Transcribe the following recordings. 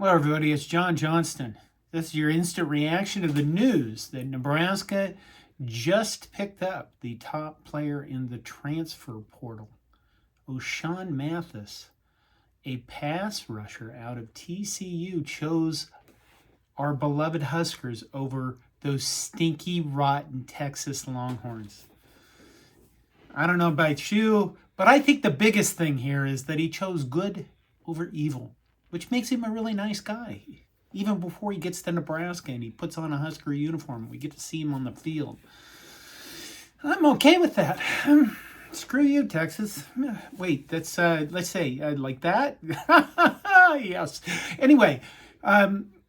Hello, everybody. It's John Johnston. This is your instant reaction to the news that Nebraska just picked up the top player in the transfer portal. Ochaun Mathis, a pass rusher out of TCU, chose our beloved Huskers over those stinky, rotten Texas Longhorns. I don't know about you, but I think the biggest thing here is that he chose good over evil, which makes him a really nice guy. Even before he gets to Nebraska and he puts on a Husker uniform, we get to see him on the field. I'm okay with that. Screw you, Texas. Wait, that's, let's say, like that? Yes. Anyway,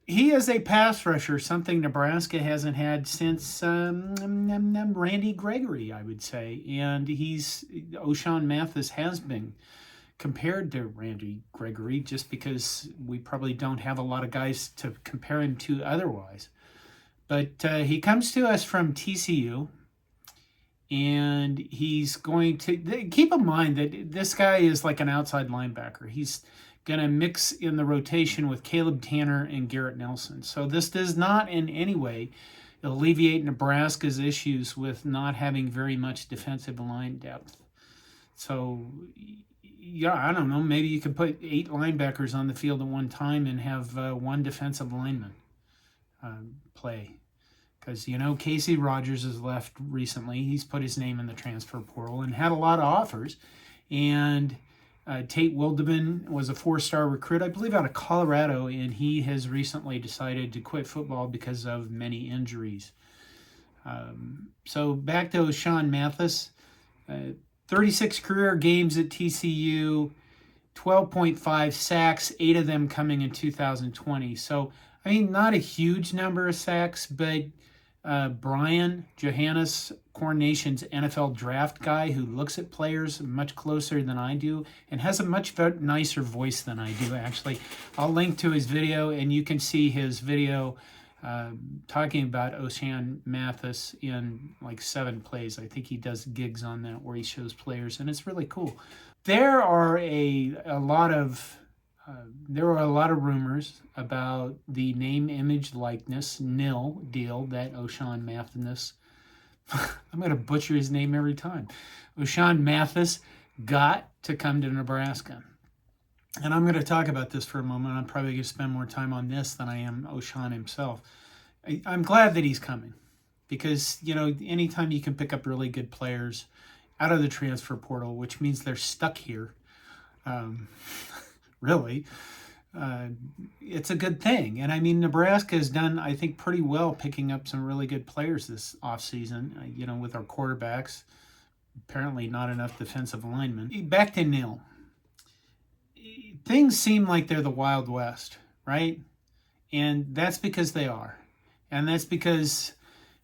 he is a pass rusher, something Nebraska hasn't had since Randy Gregory, I would say. And Ochaun Mathis has been compared to Randy Gregory just because we probably don't have a lot of guys to compare him to otherwise. But he comes to us from TCU, and he's going to keep in mind that this guy is like an outside linebacker. He's going to mix in the rotation with Caleb Tanner and Garrett Nelson. So this does not in any way alleviate Nebraska's issues with not having very much defensive line depth. So yeah, I don't know. Maybe you could put 8 linebackers on the field at one time and have one defensive lineman play. Because, Casey Rogers has left recently. He's put his name in the transfer portal and had a lot of offers. And Tate Wildeman was a 4-star recruit, I believe, out of Colorado, and he has recently decided to quit football because of many injuries. So back to Ochaun Mathis. 36 career games at TCU, 12.5 sacks, 8 of them coming in 2020. So, not a huge number of sacks, but Brian Johannes, Corn Nation's NFL draft guy who looks at players much closer than I do and has a much nicer voice than I do, actually. I'll link to his video, and you can see his video talking about Ochaun Mathis in like 7 plays. I think he does gigs on that where he shows players, and it's really cool. There are a lot of rumors about the name, image, likeness, NIL deal that Ochaun Mathis, I'm going to butcher his name every time, Ochaun Mathis got to come to Nebraska. And I'm going to talk about this for a moment. I'm probably going to spend more time on this than I am Ochaun himself. I'm glad that he's coming because, anytime you can pick up really good players out of the transfer portal, which means they're stuck here, really, it's a good thing. And Nebraska has done, I think, pretty well picking up some really good players this offseason, with our quarterbacks. Apparently not enough defensive linemen. Back to NIL. Things seem like they're the Wild West, right? And that's because they are. And that's because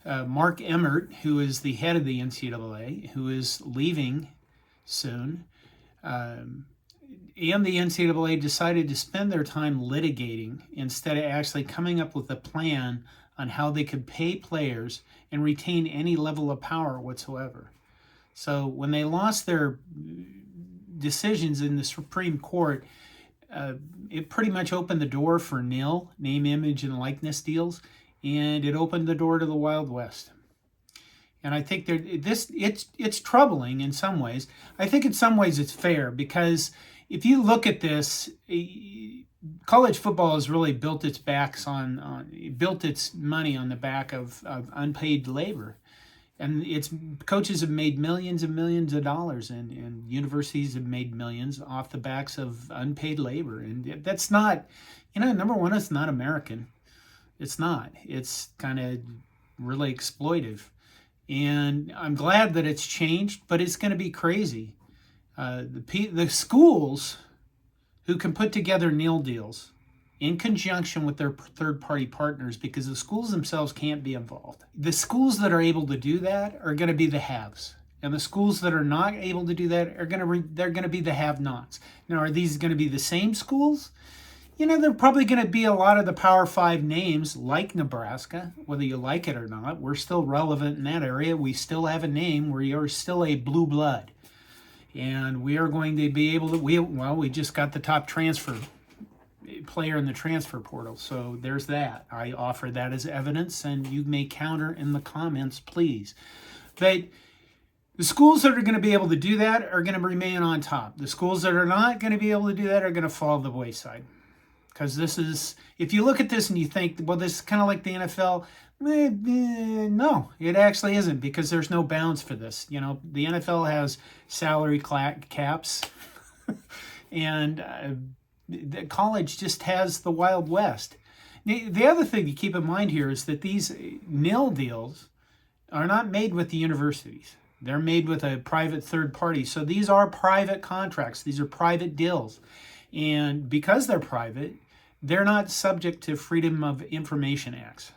Mark Emmert, who is the head of the NCAA, who is leaving soon, and the NCAA decided to spend their time litigating instead of actually coming up with a plan on how they could pay players and retain any level of power whatsoever. So when they lost their decisions in the Supreme Court, it pretty much opened the door for NIL, name, image, and likeness deals, and it opened the door to the Wild West. And I think it's troubling in some ways. I think in some ways it's fair because if you look at this, college football has really built its money on the back of unpaid labor. And its coaches have made millions and millions of dollars, and universities have made millions off the backs of unpaid labor. And that's not, number one, it's not American. It's not. It's kind of really exploitive. And I'm glad that it's changed, but it's going to be crazy. The schools who can put together NIL deals in conjunction with their third-party partners, because the schools themselves can't be involved. The schools that are able to do that are going to be the haves, and the schools that are not able to do that are they're going to be the have-nots. Now, are these going to be the same schools? They're probably going to be a lot of the Power 5 names, like Nebraska, whether you like it or not. We're still relevant in that area. We still have a name. We are still a blue blood, and we are going to be able to. We just got the top transfer player in the transfer portal. So there's that. I offer that as evidence, and you may counter in the comments, please. But the schools that are going to be able to do that are going to remain on top. The schools that are not going to be able to do that are going to fall to the wayside. Because this is, if you look at this and you think, well, this is kind of like the NFL, no, it actually isn't, because there's no bounds for this. You know, the NFL has salary caps, and the college just has the Wild West. The other thing to keep in mind here is that these NIL deals are not made with the universities. They're made with a private third party. So these are private contracts. These are private deals. And because they're private, they're not subject to Freedom of Information Acts,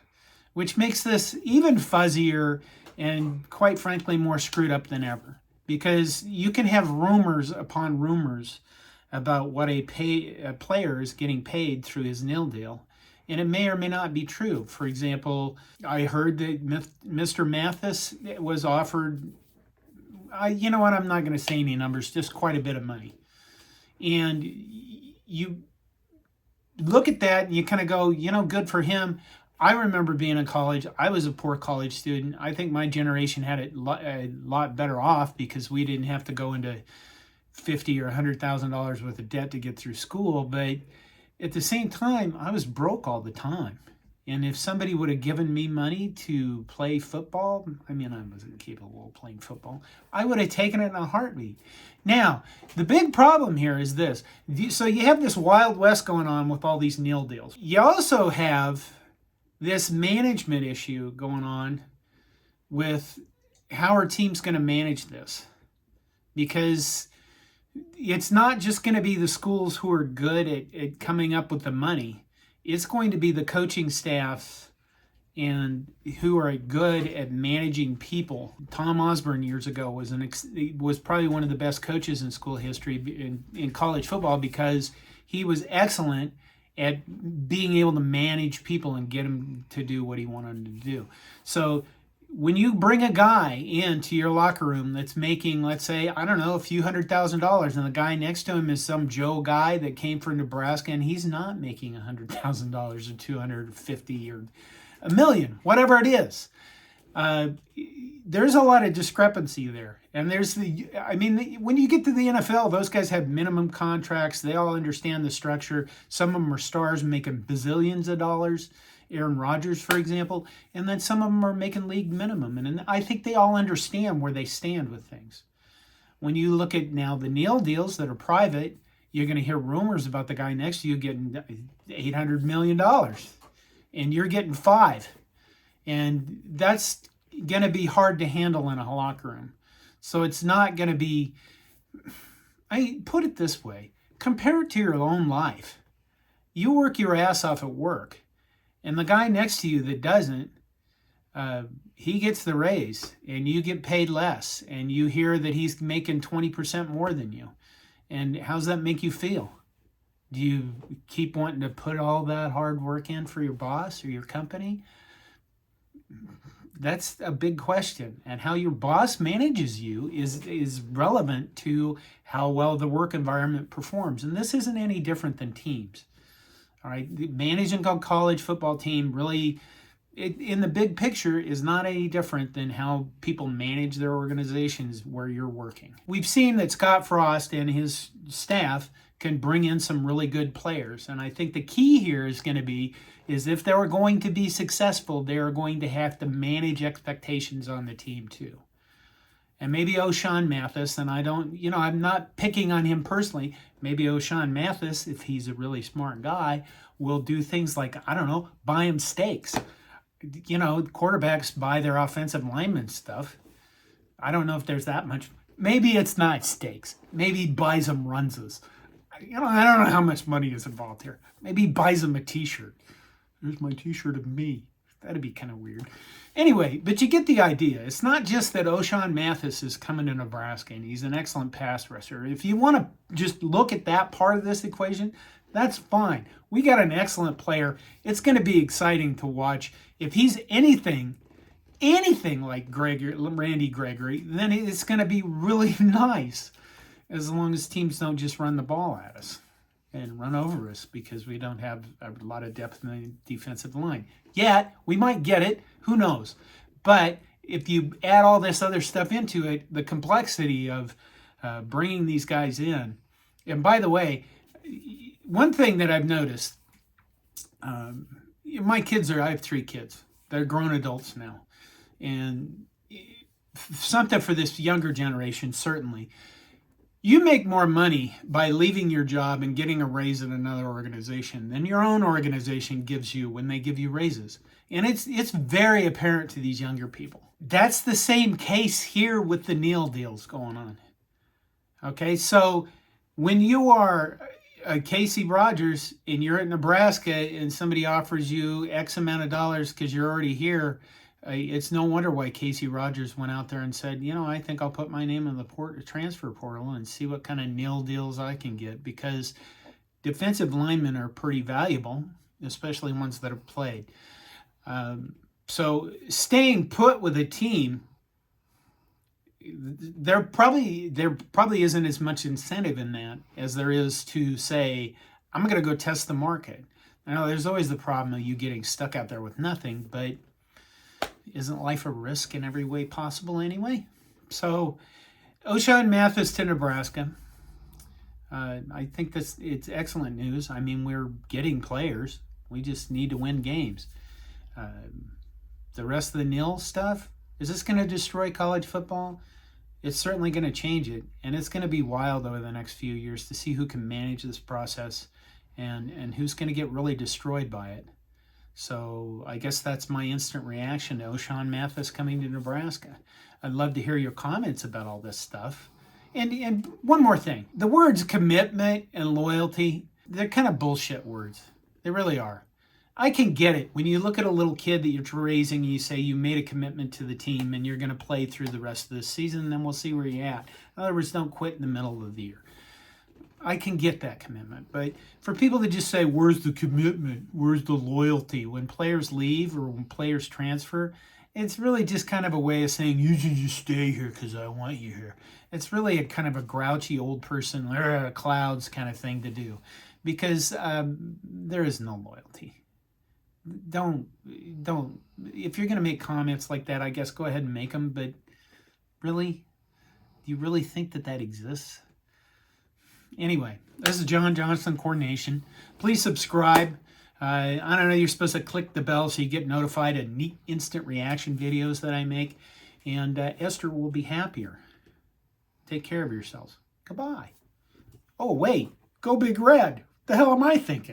which makes this even fuzzier and, quite frankly, more screwed up than ever. Because you can have rumors upon rumors about what a player is getting paid through his NIL deal, and it may or may not be true. For example, I heard that Mr. Mathis was offered, you know what, I'm not going to say any numbers, just quite a bit of money. And you look at that and you kind of go, you know, good for him. I remember being in college. I was a poor college student. I think my generation had it a lot better off because we didn't have to go into $50,000 or $100,000 worth of debt to get through school. But at the same time, I was broke all the time. And if somebody would have given me money to play football, I mean, I wasn't capable of playing football, I would have taken it in a heartbeat. Now, the big problem here is this. So you have this Wild West going on with all these NIL deals. You also have this management issue going on with how our team's going to manage this. Because it's not just going to be the schools who are good at coming up with the money. It's going to be the coaching staff and who are good at managing people. Tom Osborne years ago was probably one of the best coaches in school history in college football, because he was excellent at being able to manage people and get them to do what he wanted them to do. So when you bring a guy into your locker room that's making, let's say, I don't know, a few $100,000, and the guy next to him is some Joe guy that came from Nebraska, and he's not making $100,000 or 250 or $1 million, whatever it is. There's a lot of discrepancy there. And when you get to the NFL, those guys have minimum contracts. They all understand the structure. Some of them are stars making bazillions of dollars. Aaron Rodgers, for example, and then some of them are making league minimum. And I think they all understand where they stand with things. When you look at now the NIL deals that are private, you're going to hear rumors about the guy next to you getting $800 million, and you're getting $5 million. And that's going to be hard to handle in a locker room. So it's not going to be, put it this way, compare it to your own life. You work your ass off at work, and the guy next to you that doesn't, he gets the raise and you get paid less, and you hear that he's making 20% more than you. And how's that make you feel? Do you keep wanting to put all that hard work in for your boss or your company? That's a big question. And how your boss manages you is relevant to how well the work environment performs. And this isn't any different than teams. All right, managing a college football team really, in the big picture, is not any different than how people manage their organizations where you're working. We've seen that Scott Frost and his staff can bring in some really good players. And I think the key here is going to be, is if they are going to be successful, they are going to have to manage expectations on the team too. And maybe Ochaun Mathis, and I'm not picking on him personally, maybe Ochaun Mathis, if he's a really smart guy, will do things like, buy him steaks. Quarterbacks buy their offensive linemen stuff. I don't know if there's that much. Maybe it's not steaks. Maybe he buys them runzas. I don't know how much money is involved here. Maybe he buys them a t-shirt. Here's my t-shirt of me. That'd be kind of weird. Anyway, but you get the idea. It's not just that Ochaun Mathis is coming to Nebraska and he's an excellent pass rusher. If you want to just look at that part of this equation, that's fine. We got an excellent player. It's going to be exciting to watch. If he's anything like Randy Gregory, then it's going to be really nice, as long as teams don't just run the ball at us. and run over us because we don't have a lot of depth in the defensive line. Yet, we might get it. Who knows? But if you add all this other stuff into it, the complexity of bringing these guys in. And by the way, one thing that I've noticed, my kids I have 3 kids. They're grown adults now. And something for this younger generation, certainly. You make more money by leaving your job and getting a raise at another organization than your own organization gives you when they give you raises. And it's very apparent to these younger people. That's the same case here with the NIL deals going on. Okay, so when you are Casey Rogers and you're at Nebraska and somebody offers you X amount of dollars because you're already here, it's no wonder why Casey Rogers went out there and said, I think I'll put my name in the transfer portal and see what kind of NIL deals I can get, because defensive linemen are pretty valuable, especially ones that have played. So staying put with a team, there probably isn't as much incentive in that as there is to say, I'm going to go test the market. I know there's always the problem of you getting stuck out there with nothing, but isn't life a risk in every way possible anyway? So, Ochaun Mathis to Nebraska. I think it's excellent news. I mean, we're getting players. We just need to win games. The rest of the NIL stuff, is this going to destroy college football? It's certainly going to change it, and it's going to be wild over the next few years to see who can manage this process and who's going to get really destroyed by it. So I guess that's my instant reaction to Ochaun Mathis coming to Nebraska. I'd love to hear your comments about all this stuff. And one more thing. The words commitment and loyalty, they're kind of bullshit words. They really are. I can get it. When you look at a little kid that you're raising and you say you made a commitment to the team and you're going to play through the rest of the season, and then we'll see where you're at. In other words, don't quit in the middle of the year. I can get that commitment. But for people to just say, where's the commitment? Where's the loyalty? When players leave or when players transfer, it's really just kind of a way of saying, you should just stay here because I want you here. It's really a kind of a grouchy old person, clouds kind of thing to do, because there is no loyalty. Don't. If you're going to make comments like that, I guess go ahead and make them. But really, do you really think that exists? Anyway, this is John Johnston Coordination. Please subscribe. I don't know, you're supposed to click the bell so you get notified of neat instant reaction videos that I make. And Esther will be happier. Take care of yourselves. Goodbye. Oh, wait. Go Big Red. The hell am I thinking?